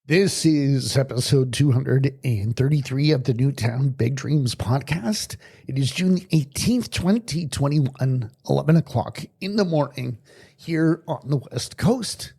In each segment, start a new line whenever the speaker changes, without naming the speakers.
This is episode 233 of the Newtown Big Dreams podcast. It is June 18th, 2021, 11 o'clock in the morning here on the West Coast.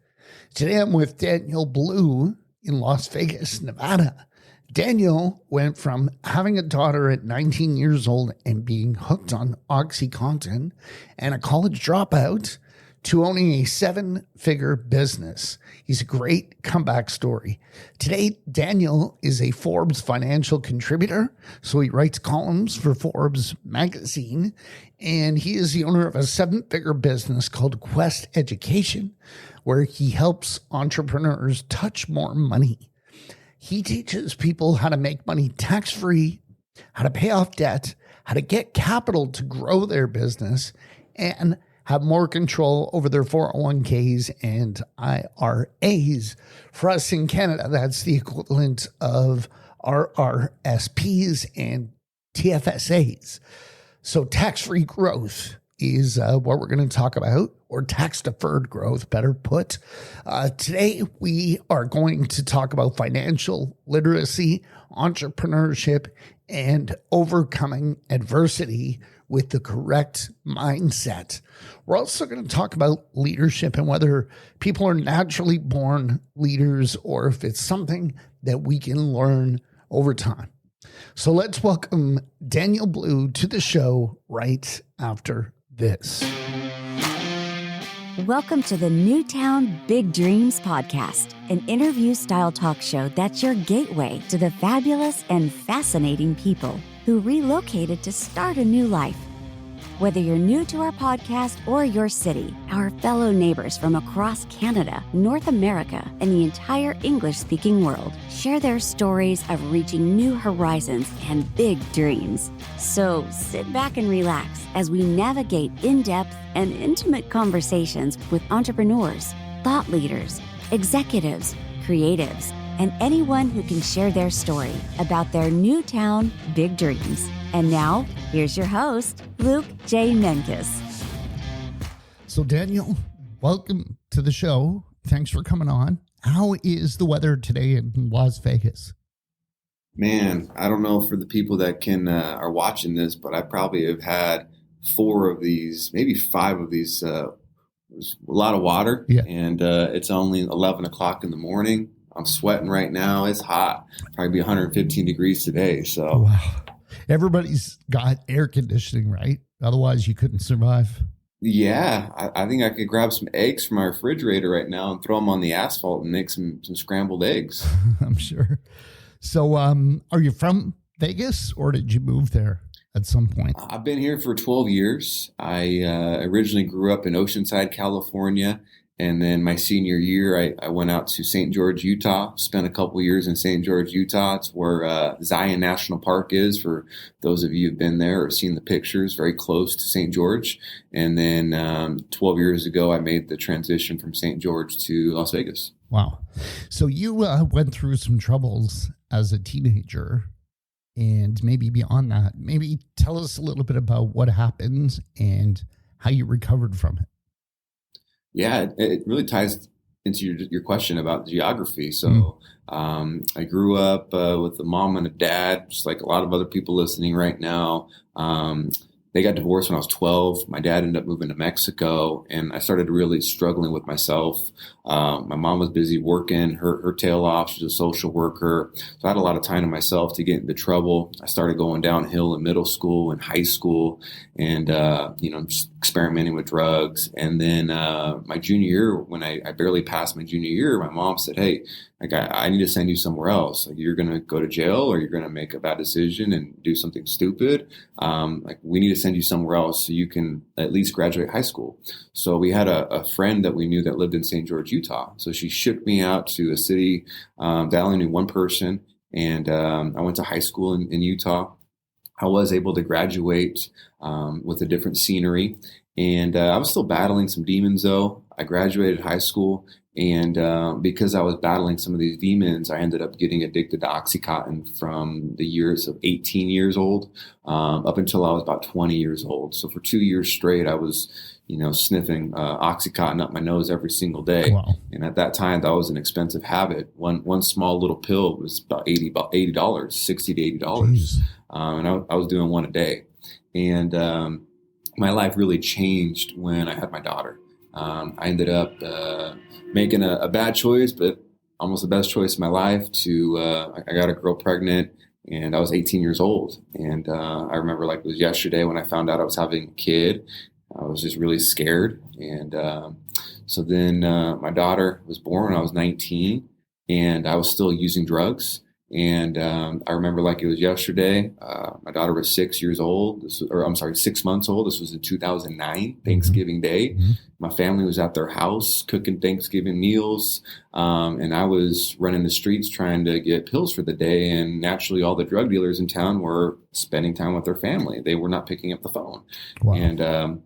Today I'm with Daniel Blue in Las Vegas, Nevada. Daniel went from having a daughter at 19 years old and being hooked on Oxycontin and a college dropout to owning a seven-figure business. He's a great comeback story. Today, Daniel is a Forbes financial contributor, so he writes columns for Forbes magazine, and he is the owner of a seven-figure business called Quest Education, where he helps entrepreneurs touch more money. He teaches people how to make money tax-free, how to pay off debt, how to get capital to grow their business, and have more control over their 401ks and IRAs. For us in Canada, that's the equivalent of RRSPs and TFSAs. So tax-free growth is what we're going to talk about, or tax-deferred growth, better put. Today, we are going to talk about financial literacy, entrepreneurship, and overcoming adversity with the correct mindset. We're also going to talk about leadership and whether people are naturally born leaders or if it's something that we can learn over time. So let's welcome Daniel Blue to the show right after this.
Welcome to the Newtown Big Dreams podcast, an interview-style talk show that's your gateway to the fabulous and fascinating people who relocated to start a new life. Whether you're new to our podcast or your city, our fellow neighbors from across Canada, North America, and the entire English-speaking world share their stories of reaching new horizons and big dreams. So sit back and relax as we navigate in-depth and intimate conversations with entrepreneurs, thought leaders, executives, creatives, and anyone who can share their story about their Newtown big dreams. And now, here's your host, Luke J. Menkes.
So Daniel, welcome to the show. Thanks for coming on. How is the weather today in Las Vegas?
Man, I don't know for the people that are watching this, but I probably have had 4 of these, maybe 5 of these. There's a lot of water, and it's only 11 o'clock in the morning. I'm sweating right now. It's hot. Probably be 115 degrees today. So,
wow. Everybody's got air conditioning, right? Otherwise, you couldn't survive.
Yeah, I think I could grab some eggs from my refrigerator right now and throw them on the asphalt and make some scrambled eggs.
I'm sure. So, are you from Vegas or did you move there at some point?
I've been here for 12 years. I originally grew up in Oceanside, California. And then my senior year, I went out to St. George, Utah, spent a couple years in St. George, Utah. It's where Zion National Park is, for those of you who've been there or seen the pictures, very close to St. George. And then 12 years ago, I made the transition from St. George to Las Vegas.
Wow. So you went through some troubles as a teenager, and maybe beyond that, maybe tell us a little bit about what happened and how you recovered from it.
Yeah, it really ties into your question about geography. So I grew up with a mom and a dad, just like a lot of other people listening right now. They got divorced when I was 12. My dad ended up moving to Mexico, and I started really struggling with myself. My mom was busy working her tail off. She's a social worker. So I had a lot of time to myself to get into trouble. I started going downhill in middle school and high school and, just experimenting with drugs. And then my junior year, when I barely passed my junior year, my mom said, hey, I need to send you somewhere else. Like, you're going to go to jail or you're going to make a bad decision and do something stupid. We need to send you somewhere else so you can at least graduate high school. So we had a friend that we knew that lived in St. George, Utah. So she shipped me out to a city that I only knew one person. And I went to high school in Utah. I was able to graduate with a different scenery. And I was still battling some demons, though. I graduated high school. And because I was battling some of these demons, I ended up getting addicted to Oxycontin from the years of 18 years old up until I was about 20 years old. So for 2 years straight, I was sniffing Oxycontin up my nose every single day.
Wow.
And at that time, that was an expensive habit. One small little pill was about $80, $60 to $80. And I was doing one a day. And my life really changed when I had my daughter. I ended up making a bad choice, but almost the best choice of my life. I got a girl pregnant, and I was 18 years old. And I remember like it was yesterday when I found out I was having a kid. I was just really scared. And so then my daughter was born when I was 19, and I was still using drugs. And I remember like it was yesterday. My daughter was 6 months old. This was in 2009, Thanksgiving Day.
Mm-hmm.
My family was at their house cooking Thanksgiving meals. And I was running the streets trying to get pills for the day. And naturally, all the drug dealers in town were spending time with their family. They were not picking up the phone.
Wow.
And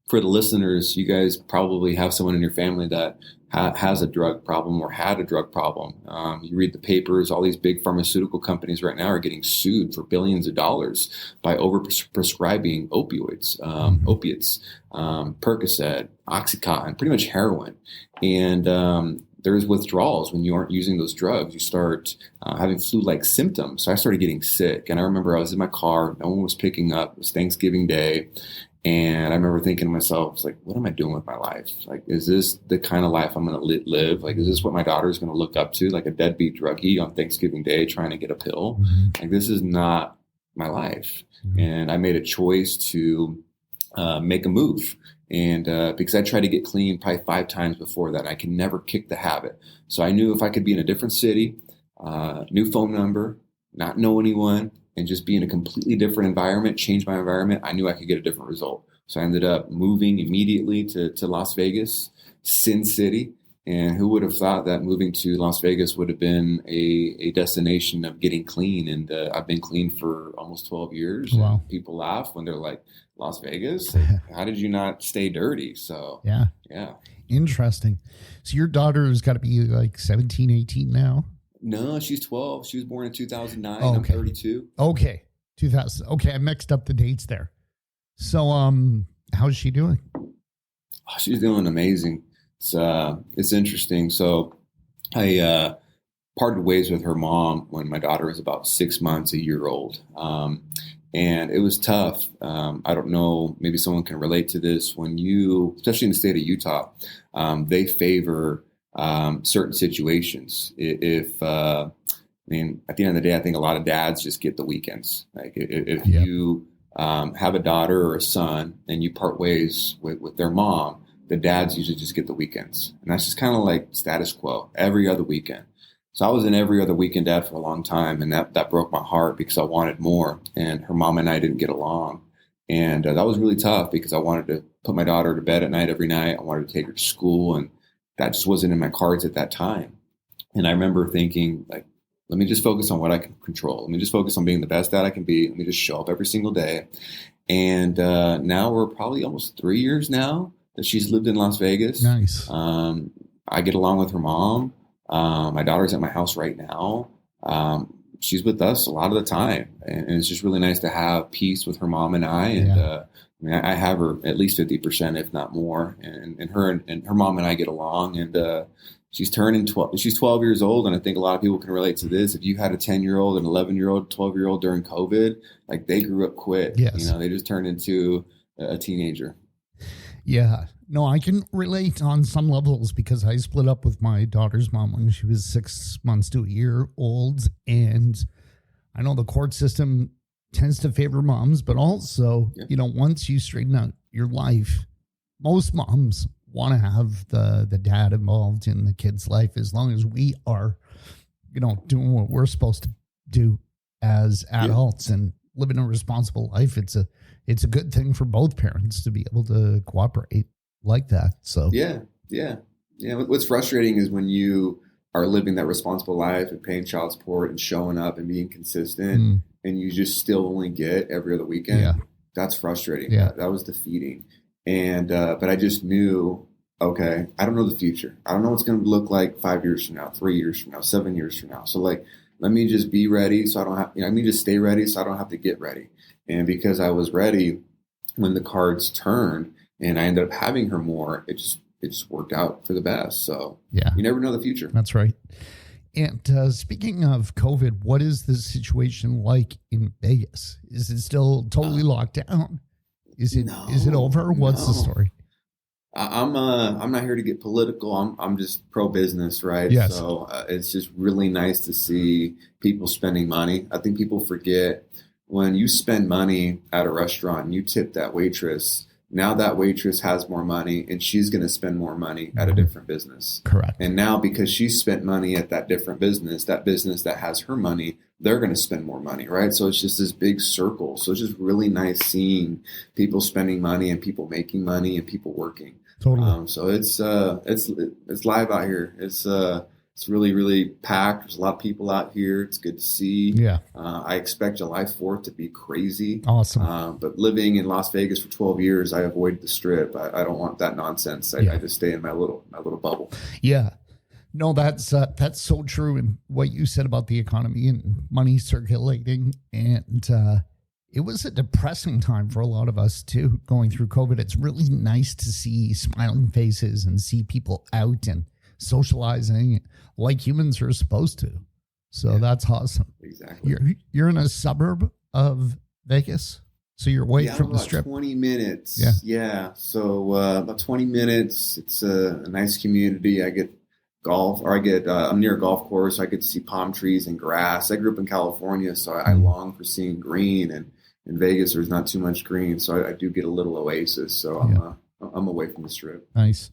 for the listeners, you guys probably have someone in your family that has a drug problem or had a drug problem. You read the papers, all these big pharmaceutical companies right now are getting sued for billions of dollars by over-prescribing opiates, Percocet, Oxycontin, pretty much heroin. And there's withdrawals when you aren't using those drugs. You start having flu-like symptoms. So I started getting sick. And I remember I was in my car. No one was picking up. It was Thanksgiving Day. And I remember thinking to myself, like, what am I doing with my life? Like, is this the kind of life I'm going to live? Like, is this what my daughter's going to look up to? Like a deadbeat druggie on Thanksgiving Day trying to get a pill?
Mm-hmm.
Like, this is not my life. Mm-hmm. And I made a choice to make a move. And because I tried to get clean probably 5 times before that, I could never kick the habit. So I knew if I could be in a different city, new phone number, not know anyone, and just be in a completely different environment, change my environment, I knew I could get a different result. So I ended up moving immediately to Las Vegas, Sin City. And who would have thought that moving to Las Vegas would have been a destination of getting clean? And I've been clean for almost 12 years.
Wow.
And people laugh when they're like, Las Vegas? How did you not stay dirty? So
yeah.
Interesting.
So your daughter's got to be like 17, 18 now?
No, she's 12. She was born in 2009.
Oh, okay.
I'm 32.
Okay. 2000. Okay. I mixed up the dates there. So, how's she doing?
Oh, she's doing amazing. It's interesting. So I parted ways with her mom when my daughter was about 6 months, a year old. And it was tough. I don't know, maybe someone can relate to this. When especially in the state of Utah, they favor certain situations. At the end of the day, I think a lot of dads just get the weekends. Like if you have a daughter or a son and you part ways with their mom, the dads usually just get the weekends. And that's just kind of like status quo, every other weekend. So I was in every other weekend dad for a long time, and that broke my heart because I wanted more. And her mom and I didn't get along. And that was really tough because I wanted to put my daughter to bed at night every night. I wanted to take her to school, and that just wasn't in my cards at that time. And I remember thinking, like, let me just focus on what I can control. Let me just focus on being the best dad I can be. Let me just show up every single day. And now we're probably almost 3 years now that she's lived in Las Vegas.
Nice.
I get along with her mom. My daughter's at my house right now. She's with us a lot of the time. And it's just really nice to have peace with her mom and I. And I have her at least 50%, if not more. And her mom and I get along. And she's turning 12. She's 12 years old. And I think a lot of people can relate to this. If you had a 10-year-old, an 11-year-old, 12-year-old during COVID, like they grew up quick.
Yes.
They just turned into a teenager.
Yeah. No, I can relate on some levels because I split up with my daughter's mom when she was 6 months to a year old. And I know the court system tends to favor moms, but also, once you straighten out your life, most moms want to have the dad involved in the kid's life as long as we are, doing what we're supposed to do as adults and living a responsible life. It's a good thing for both parents to be able to cooperate like that. So
yeah. What's frustrating is when you are living that responsible life and paying child support and showing up and being consistent, and you just still only get every other weekend. Yeah. That's frustrating.
Yeah.
That was defeating. And but I just knew, okay, I don't know the future. I don't know what's going to look like 5 years from now, 3 years from now, 7 years from now. So like, let me just be ready. So I don't have, let me just stay ready. So I don't have to get ready. And because I was ready when the cards turned, and I ended up having her more. It just worked out for the best. So
yeah,
you never know the future.
That's right. And speaking of COVID, what is the situation like in Vegas? Is it still totally locked down? Is it over? What's the story?
I'm not here to get political. I'm just pro business, right?
Yes.
So it's just really nice to see people spending money. I think people forget when you spend money at a restaurant and you tip that waitress. Now that waitress has more money and she's going to spend more money at a different business.
Correct.
And now because she spent money at that different business that has her money, they're going to spend more money, right? So it's just this big circle. So it's just really nice seeing people spending money and people making money and people working.
Totally.
So it's live out here. It's really, really packed. There's a lot of people out here. It's good to see.
Yeah.
I expect July 4th to be crazy.
Awesome.
But living in Las Vegas for 12 years, I avoided the Strip. I don't want that nonsense. I just stay in my little bubble.
Yeah. No, that's so true. And what you said about the economy and money circulating, and it was a depressing time for a lot of us too, going through COVID. It's really nice to see smiling faces and see people out and socializing like humans are supposed to. So that's awesome.
Exactly.
You're in a suburb of Vegas, so you're away from the Strip.
20 minutes.
Yeah.
So about 20 minutes. It's a nice community. I get golf, or I'm near a golf course. I get to see palm trees and grass. I grew up in California, so I long for seeing green. And in Vegas, there's not too much green, so I do get a little oasis. So I'm away from the Strip.
Nice.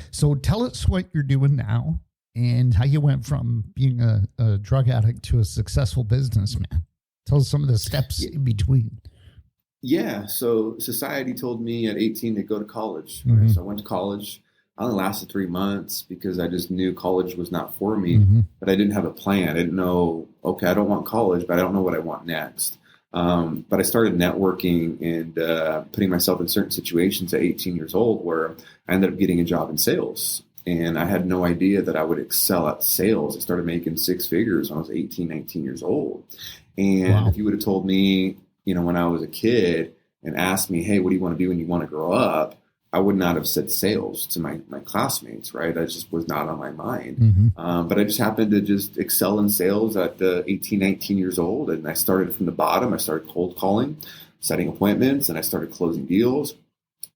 So tell us what you're doing now and how you went from being a drug addict to a successful businessman. Tell us some of the steps in between.
Yeah. So society told me at 18 to go to college. Right? So I went to college. I only lasted 3 months because I just knew college was not for me, but I didn't have a plan. I didn't know, okay, I don't want college, but I don't know what I want next. But I started networking and putting myself in certain situations at 18 years old where I ended up getting a job in sales. And I had no idea that I would excel at sales. I started making six figures when I was 18, 19 years old. And if you would have told me, when I was a kid and asked me, hey, what do you want to do when you want to grow up? I would not have said sales to my classmates, right? That just was not on my mind. But I just happened to just excel in sales at 18, 19 years old. And I started from the bottom. I started cold calling, setting appointments, and I started closing deals.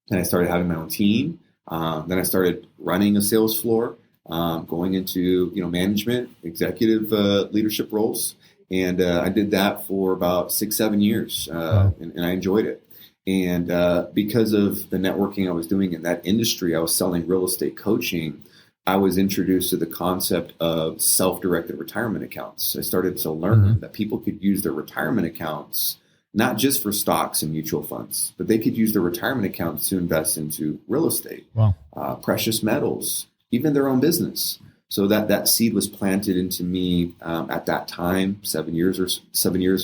Then I started having my own team. Then I started running a sales floor, going into management, executive leadership roles. And I did that for about 6-7 years, and I enjoyed it. And because of the networking I was doing in that industry, I was selling real estate coaching. I was introduced to the concept of self-directed retirement accounts. I started to learn that people could use their retirement accounts, not just for stocks and mutual funds, but they could use their retirement accounts to invest into real estate, precious metals, even their own business. So that seed was planted into me at that time, 7 years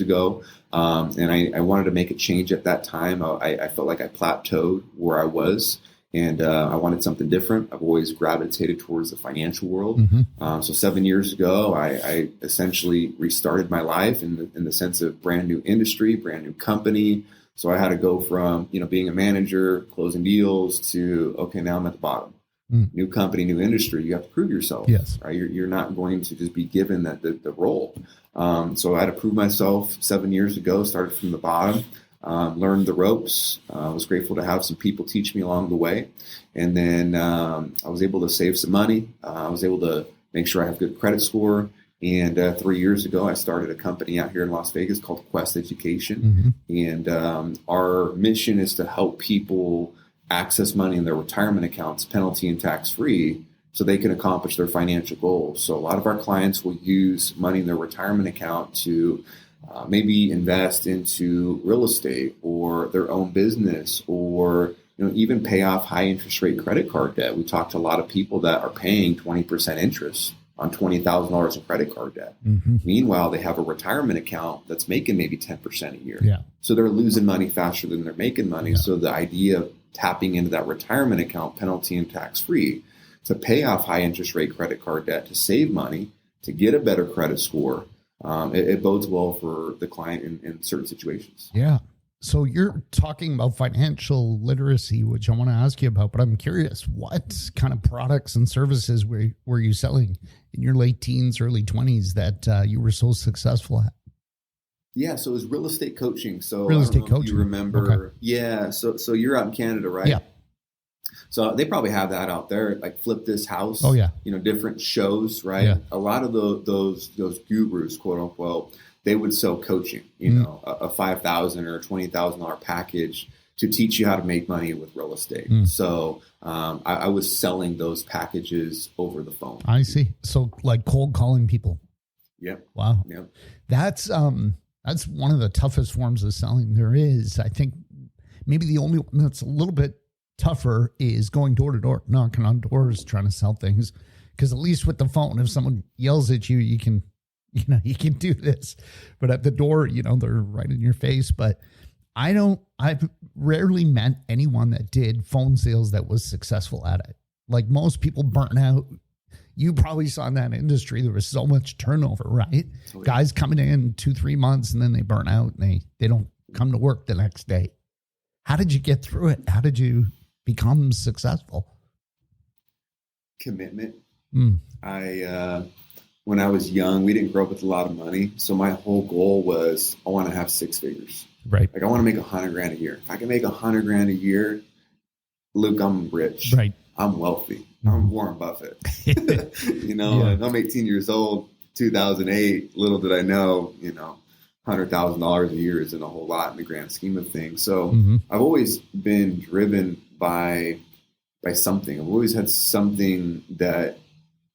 ago. And I wanted to make a change at that time. I felt like I plateaued where I was, and I wanted something different. I've always gravitated towards the financial world. So 7 years ago, I essentially restarted my life in the sense of brand new industry, brand new company. So I had to go from, being a manager, closing deals to, okay, now I'm at the bottom. New company, new industry, you have to prove yourself. Yes. Right? You're not going to just be given the role. So I had to prove myself 7 years ago, started from the bottom, learned the ropes. I was grateful to have some people teach me along the way. And then I was able to save some money. I was able to make sure I have good credit score. And 3 years ago, I started a company out here in Las Vegas called Quest Education. And our mission is to help people access money in their retirement accounts, penalty and tax-free, so they can accomplish their financial goals. So a lot of our clients will use money in their retirement account to maybe invest into real estate or their own business, or even pay off high interest rate credit card debt. We talked to a lot of people that are paying 20% interest on $20,000 in credit card debt. Meanwhile, they have a retirement account that's making maybe 10% a year. So they're losing money faster than they're making money. So the idea of tapping into that retirement account, penalty and tax-free, to pay off high interest rate credit card debt, to save money, to get a better credit score, it bodes well for the client in certain situations.
Yeah. So you're talking about financial literacy, which I want to ask you about, but I'm curious, what kind of products and services were you selling in your late teens, early 20s that you were so successful at?
Yeah, so it was real estate coaching. So
Real
I don't
estate
know if
coaching.
you remember.
Okay.
Yeah, so you're out in Canada, right?
Yeah.
So they probably have that out there, like Flip This House.
Oh, yeah.
Different shows, right?
Yeah.
A lot of those gurus, quote unquote, they would sell coaching. A $5,000 or $20,000 package to teach you how to make money with real estate. So I was selling those packages over the phone.
I see. So like cold calling people.
Yep.
Wow.
Yep.
That's one of the toughest forms of selling there is. I think maybe the only one that's a little bit tougher is going door to door, knocking on doors, trying to sell things. Because at least with the phone, if someone yells at you, you can do this. But at the door, they're right in your face. But I've rarely met anyone that did phone sales that was successful at it. Like most people burn out. You probably saw in that industry, there was so much turnover, right? Oh, yeah. Guys coming in 2-3 months and then they burn out and they don't come to work the next day. How did you get through it? How did you become successful?
Commitment. When I was young, we didn't grow up with a lot of money. So my whole goal was I want to have 6 figures.
Right.
Like I want to make $100,000 a year. If I can make $100,000 a year, Luke, I'm rich.
Right.
I'm wealthy. I'm Warren Buffett. And I'm 18 years old, 2008. Little did I know, $100,000 a year isn't a whole lot in the grand scheme of things. So I've always been driven by something. I've always had something that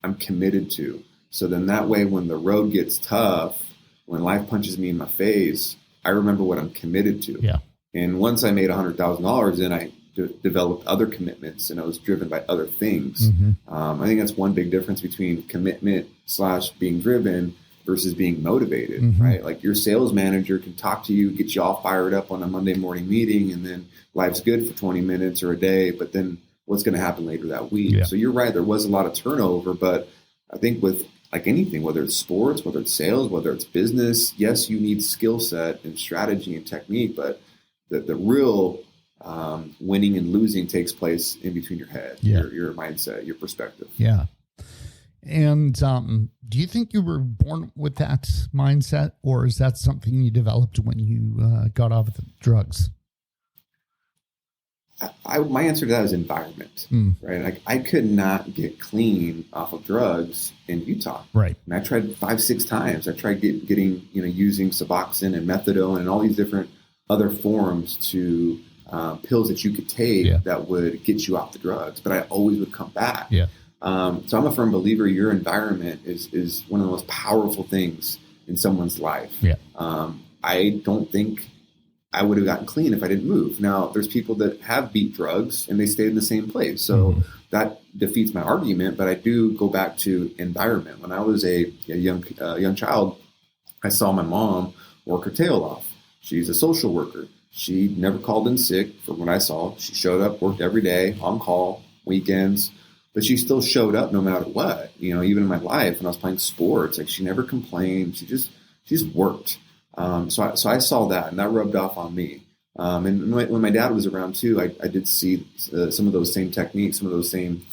I'm committed to. So then that way, when the road gets tough, when life punches me in my face, I remember what I'm committed to.
Yeah.
And once I made $100,000, then I developed other commitments and I was driven by other things. I think that's one big difference between commitment / being driven versus being motivated, right? Like your sales manager can talk to you, get you all fired up on a Monday morning meeting, and then life's good for 20 minutes or a day, but then what's going to happen later that week? Yeah. So you're right. There was a lot of turnover, but I think with like anything, whether it's sports, whether it's sales, whether it's business, yes, you need skill set and strategy and technique, but the real winning and losing takes place in between your head, your mindset, your perspective.
Yeah. And do you think you were born with that mindset, or is that something you developed when you got off the drugs?
My answer to that is environment, right? Like I could not get clean off of drugs in Utah.
Right.
And I tried 5-6 times. I tried getting, using Suboxone and methadone and all these different other forms to pills that you could take that would get you off the drugs, but I always would come back.
Yeah.
So I'm a firm believer your environment is one of the most powerful things in someone's life.
Yeah.
I don't think I would have gotten clean if I didn't move. Now, there's people that have beat drugs and they stayed in the same place. So that defeats my argument, but I do go back to environment. When I was a young child, I saw my mom work her tail off. She's a social worker. She never called in sick from what I saw. She showed up, worked every day, on call, weekends, but she still showed up no matter what. Even in my life when I was playing sports, like she never complained. She just worked. So I saw that, and that rubbed off on me. And when my dad was around too, I did see some of those same techniques, some of those same,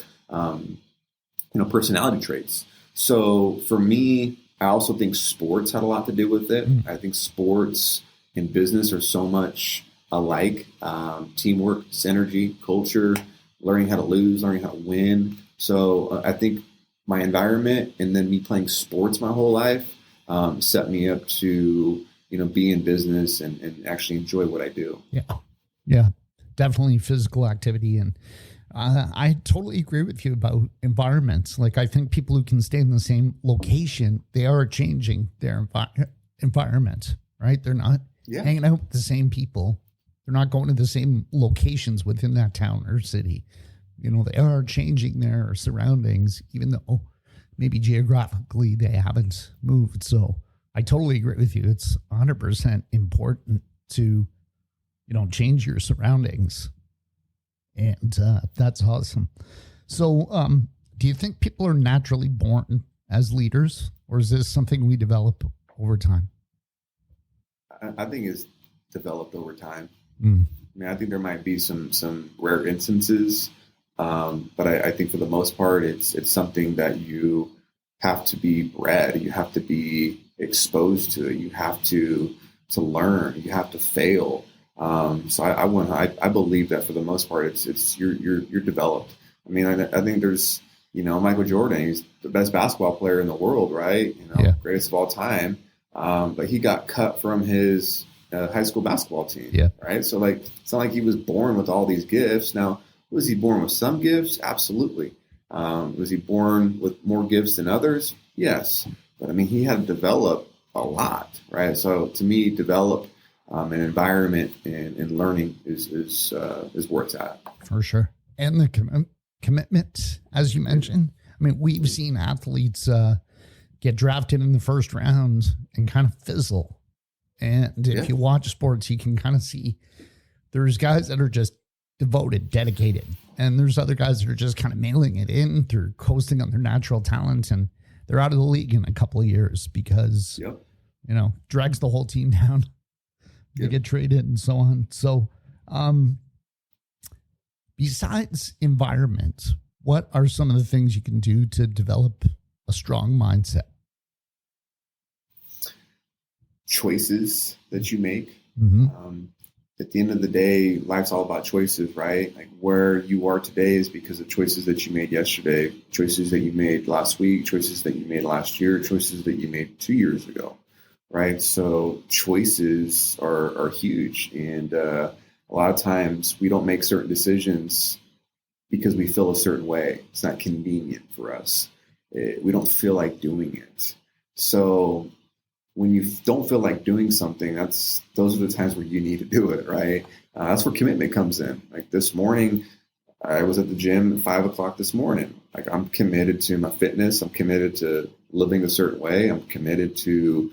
personality traits. So for me, I also think sports had a lot to do with it. I think sports and business are so much alike. Teamwork, synergy, culture, learning how to lose, learning how to win. So I think my environment and then me playing sports my whole life set me up to, be in business and actually enjoy what I do. Yeah.
Yeah, definitely physical activity. And I totally agree with you about environments. Like I think people who can stay in the same location, they are changing their environment, right? They're not hanging out with the same people. They're not going to the same locations within that town or city. They are changing their surroundings, even though maybe geographically they haven't moved. So I totally agree with you. It's 100% important to, change your surroundings. And that's awesome. So do you think people are naturally born as leaders, or is this something we develop over time?
I think developed over time.
Mm.
I mean, I think there might be some rare instances, but I think for the most part, it's something that you have to be bred. You have to be exposed to it. You have to learn. You have to fail. So I believe that for the most part, it's you're developed. I mean, I think there's, Michael Jordan, he's the best basketball player in the world, right? Greatest of all time. But he got cut from his high school basketball team, right? So like, it's not like he was born with all these gifts. Now, was he born with some gifts? Absolutely. Was he born with more gifts than others? Yes. But I mean, he had to develop a lot, right? So to me, develop an environment and learning is where it's at.
For sure. And the commitment, as you mentioned. I mean, we've seen athletes get drafted in the first round and kind of fizzle. And if you watch sports, you can kind of see there's guys that are just devoted, dedicated. And there's other guys that are just kind of mailing it in through coasting on their natural talent. And they're out of the league in a couple of years because, drags the whole team down. They get traded and so on. So besides environment, what are some of the things you can do to develop a strong mindset?
Choices that you make.
Mm-hmm.
At the end of the day, life's all about choices, right? Like where you are today is because of choices that you made yesterday, choices that you made last week, choices that you made last year, choices that you made 2 years ago, right? So choices are huge. And a lot of times we don't make certain decisions because we feel a certain way. It's not convenient for us. We don't feel like doing it. So when you don't feel like doing something, those are the times where you need to do it, right? That's where commitment comes in. Like this morning, I was at the gym at 5:00 this morning. Like I'm committed to my fitness. I'm committed to living a certain way. I'm committed to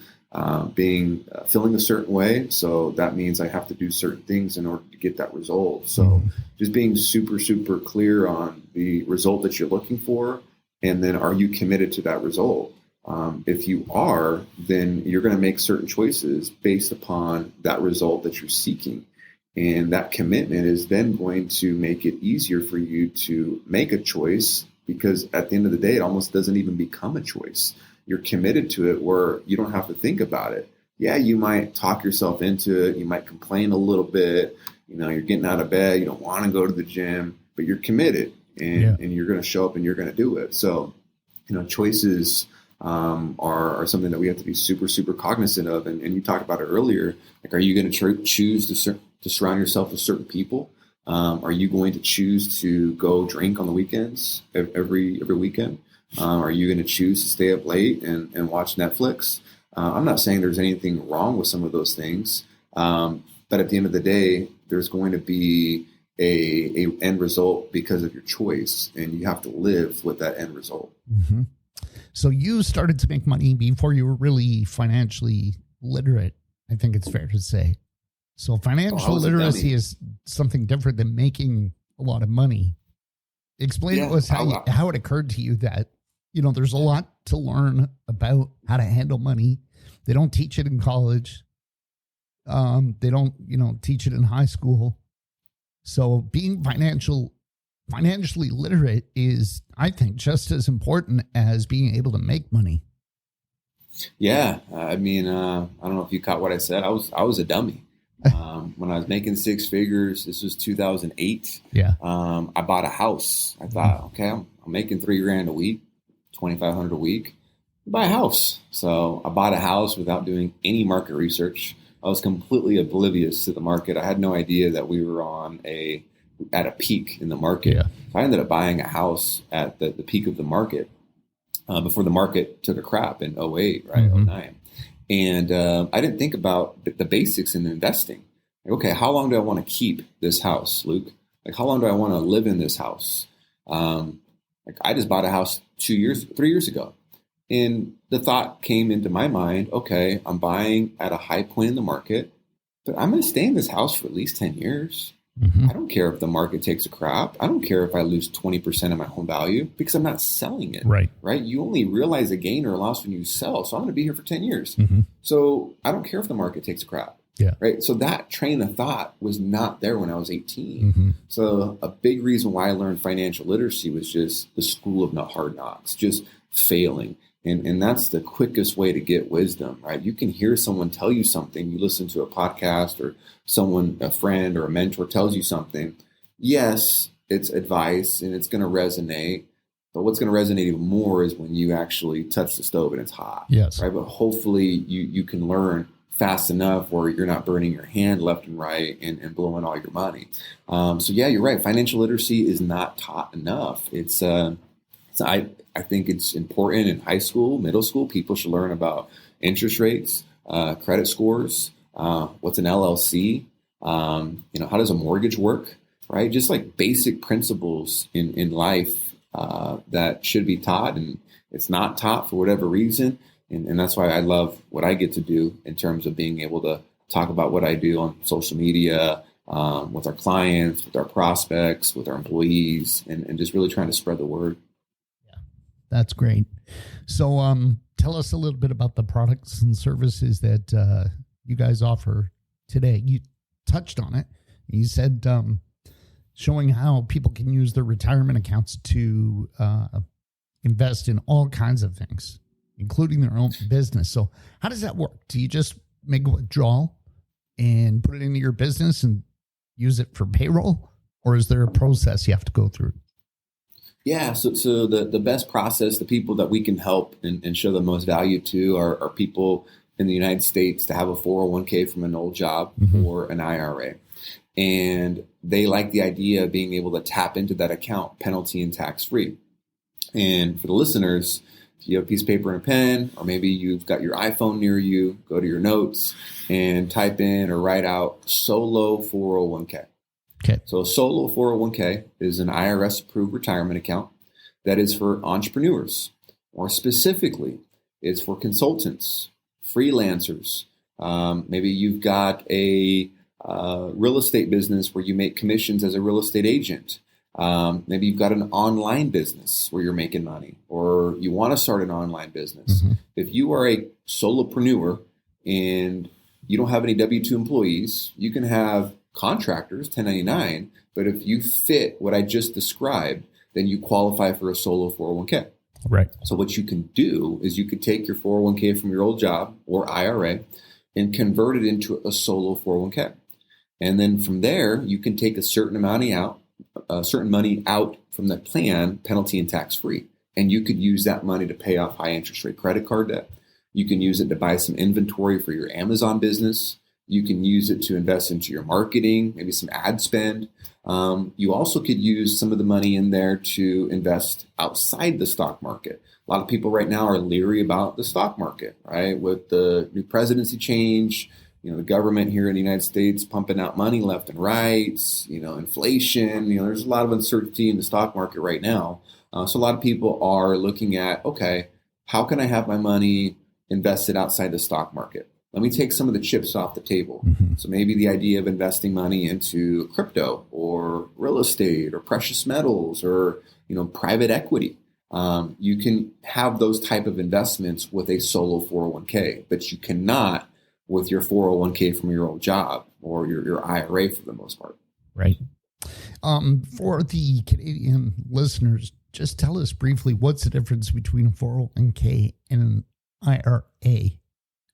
feeling a certain way. So that means I have to do certain things in order to get that result. So just being super, super clear on the result that you're looking for. And then are you committed to that result? If you are, then you're going to make certain choices based upon that result that you're seeking. And that commitment is then going to make it easier for you to make a choice, because at the end of the day, it almost doesn't even become a choice. You're committed to it where you don't have to think about it. Yeah, you might talk yourself into it. You might complain a little bit. You're getting out of bed. You don't want to go to the gym, but you're committed and you're going to show up and you're going to do it. So, choices are something that we have to be super, super cognizant of. And you talked about it earlier. Like, are you going to choose to surround yourself with certain people? Are you going to choose to go drink on the weekends, every weekend? Are you going to choose to stay up late and watch Netflix? I'm not saying there's anything wrong with some of those things. But at the end of the day, there's going to be a end result because of your choice, and you have to live with that end result.
Mm-hmm. So you started to make money before you were really financially literate, I think it's fair to say. So financial literacy is something different than making a lot of money. Explain to us how it occurred to you that, there's a lot to learn about how to handle money. They don't teach it in college. They don't, teach it in high school. So being financially literate is, I think, just as important as being able to make money.
Yeah. I mean, I don't know if you caught what I said. I was a dummy. When I was making six figures, this was 2008.
Yeah.
I bought a house. I thought, okay, I'm making $3,000 a week, $2,500 a week. Buy a house. So I bought a house without doing any market research. I was completely oblivious to the market. I had no idea that we were at a peak in the market.
Yeah.
So I ended up buying a house at the peak of the market before the market took a crap in 08, right?
Mm-hmm.
09. And I didn't think about the basics in investing. Like, okay, how long do I want to keep this house, Luke? Like, how long do I want to live in this house? Like, I just bought a house 3 years ago. And the thought came into my mind, okay, I'm buying at a high point in the market, but I'm going to stay in this house for at least 10 years.
Mm-hmm.
I don't care if the market takes a crap. I don't care if I lose 20% of my home value because I'm not selling it.
Right.
You only realize a gain or a loss when you sell. So I'm going to be here for 10 years.
Mm-hmm.
So I don't care if the market takes a crap.
Yeah.
Right. So that train of thought was not there when I was 18. So a big reason why I learned financial literacy was just the school of hard knocks, just failing. And that's the quickest way to get wisdom, right? You can hear someone tell you something. You listen to a podcast or someone, a friend or a mentor tells you something. Yes, it's advice and it's going to resonate. But what's going to resonate even more is when you actually touch the stove and it's hot.
Yes.
Right. But hopefully you can learn fast enough where you're not burning your hand left and right and blowing all your money. So yeah, you're right. Financial literacy is not taught enough. I think it's important in high school, middle school. People should learn about interest rates, credit scores, what's an LLC, how does a mortgage work, right? Just like basic principles in life that should be taught, and it's not taught for whatever reason. And that's why I love what I get to do in terms of being able to talk about what I do on social media, with our clients, with our prospects, with our employees, and just really trying to spread the word.
Yeah, that's great. So tell us a little bit about the products and services that you guys offer today. You touched on it. You said showing how people can use their retirement accounts to invest in all kinds of things, including their own business. So how does that work? Do you just make a withdrawal and put it into your business and use it for payroll? Or is there a process you have to go through?
Yeah, so the best process, the people that we can help and show the most value to are people in the United States to have a 401k from an old job or an IRA. And they like the idea of being able to tap into that account penalty and tax free. And for the listeners, if you have a piece of paper and a pen, or maybe you've got your iPhone near you, go to your notes and type in or write out solo 401k.
Okay.
So a solo 401k is an IRS approved retirement account that is for entrepreneurs. More specifically, it's for consultants, freelancers. Maybe you've got a real estate business where you make commissions as a real estate agent. Maybe you've got an online business where you're making money, or you want to start an online business. If you are a solopreneur and you don't have any W-2 employees, you can have contractors, 1099, but if you fit what I just described, then you qualify for a solo 401k.
Right.
So what you can do is you could take your 401k from your old job or IRA and convert it into a solo 401k. And then from there, you can take a certain money out from the plan, penalty and tax free. And you could use that money to pay off high interest rate credit card debt. You can use it to buy some inventory for your Amazon business. You can use it to invest into your marketing, maybe some ad spend. You also could use some of the money in there to invest outside the stock market. A lot of people right now are leery about the stock market, right? With the new presidency change, the government here in the United States pumping out money left and right, inflation, there's a lot of uncertainty in the stock market right now. So a lot of people are looking at, okay, how can I have my money invested outside the stock market? Let me take some of the chips off the table. So maybe the idea of investing money into crypto or real estate or precious metals or, private equity. You can have those type of investments with a solo 401k, but you cannot with your 401k from your old job or your IRA for the most part.
Right. For the Canadian listeners, just tell us briefly, what's the difference between a 401k and an IRA?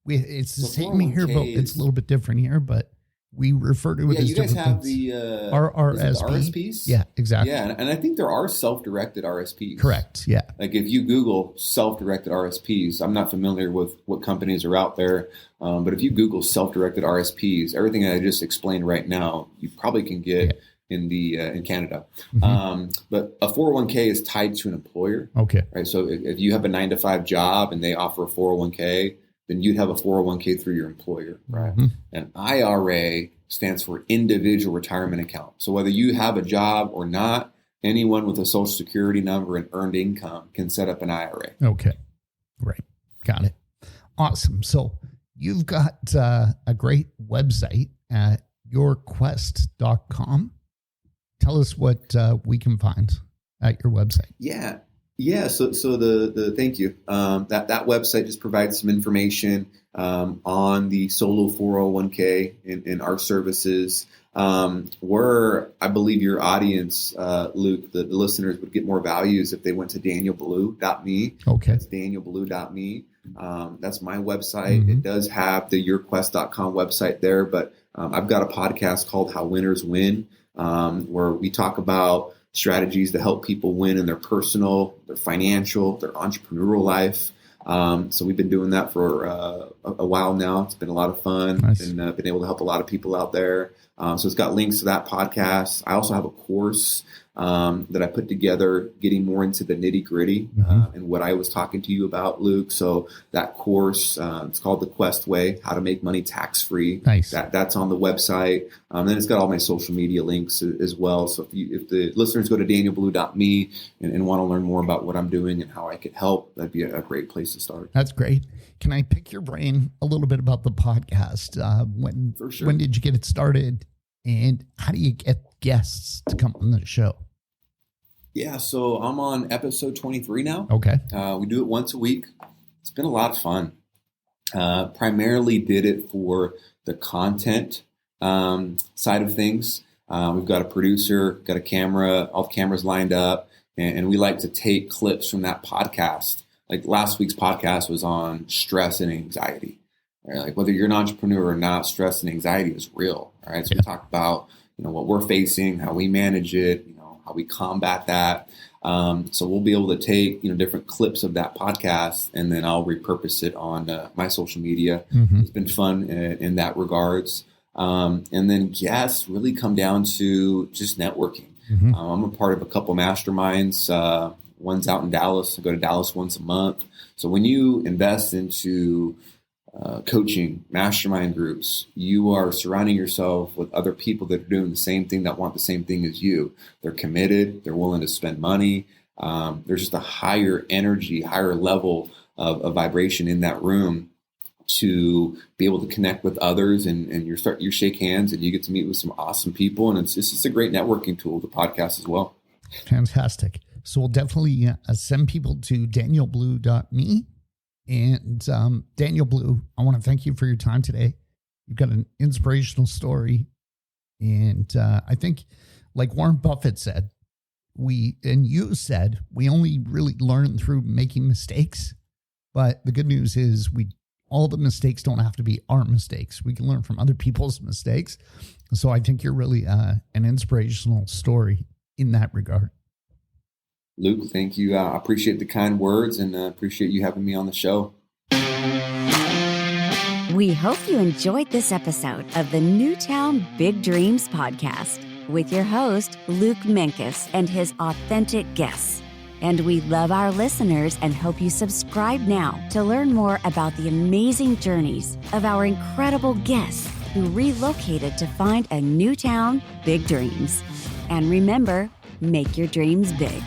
It's the same here, but it's a little bit different here, but we refer to it as different things. Yeah, you guys have
the RSPs?
Yeah, exactly.
Yeah, and I think there are self-directed RSPs.
Correct, yeah.
Like if you Google self-directed RSPs, I'm not familiar with what companies are out there, but if you Google self-directed RSPs, everything I just explained right now, you probably can get in Canada. But a 401k is tied to an employer.
Okay.
Right. So if you have a 9-to-5 job and they offer a 401k, then you'd have a 401k through your employer, right? And IRA stands for individual retirement account. So whether you have a job or not, anyone with a social security number and earned income can set up an IRA.
Okay. Right. Got it. Awesome. So you've got a great website at yourquest.com. Tell us what we can find at your website.
Yeah. Yeah, so the thank you. That website just provides some information on the solo 401k and our services. Where I believe your audience, Luke, the listeners would get more values if they went to danielblue.me.
Okay.
That's danielblue.me. That's my website. It does have the yourquest.com website there, but I've got a podcast called How Winners Win, where we talk about strategies to help people win in their personal, their financial, their entrepreneurial life. So we've been doing that for a while now. It's been a lot of fun.
Nice.
And been able to help a lot of people out there. So it's got links to that podcast. I also have a course that I put together, getting more into the nitty gritty and what I was talking to you about, Luke. So that course, it's called The Quest Way: How to Make Money Tax Free.
Nice.
That's on the website. Then it's got all my social media links as well. So if the listeners go to danielblue.me and want to learn more about what I'm doing and how I could help, that'd be a great place to start.
That's great. Can I pick your brain a little bit about the podcast?
For sure.
When did you get it started? And how do you get guests to come on the show?
Yeah, so I'm on episode 23 now.
Okay.
We do it once a week. It's been a lot of fun. Primarily did it for the content side of things. We've got a producer, got a camera, all the cameras lined up, and we like to take clips from that podcast. Like last week's podcast was on stress and anxiety. Right? Like whether you're an entrepreneur or not, stress and anxiety is real. All right. So we talk about, what we're facing, how we manage it, how we combat that. So we'll be able to take, different clips of that podcast, and then I'll repurpose it on my social media. It's been fun in that regards. And then guests really come down to just networking. I'm a part of a couple masterminds. One's out in Dallas. I go to Dallas once a month. So when you invest into coaching, mastermind groups, you are surrounding yourself with other people that are doing the same thing, that want the same thing as you. They're committed. They're willing to spend money. There's just a higher energy, higher level of vibration in that room to be able to connect with others, and you shake hands and you get to meet with some awesome people. And it's just a great networking tool, the podcast as well.
Fantastic. So we'll definitely send people to danielblue.me. And Daniel Blue, I want to thank you for your time today. You've got an inspirational story. And I think, like Warren Buffett said, we only really learn through making mistakes. But the good news is all the mistakes don't have to be our mistakes. We can learn from other people's mistakes. So I think you're really an inspirational story in that regard.
Luke, thank you. I appreciate the kind words, and appreciate you having me on the show.
We hope you enjoyed this episode of the Newtown Big Dreams podcast with your host, Luke Menkes, and his authentic guests. And we love our listeners and hope you subscribe now to learn more about the amazing journeys of our incredible guests who relocated to find a Newtown Big Dreams. And remember, make your dreams big.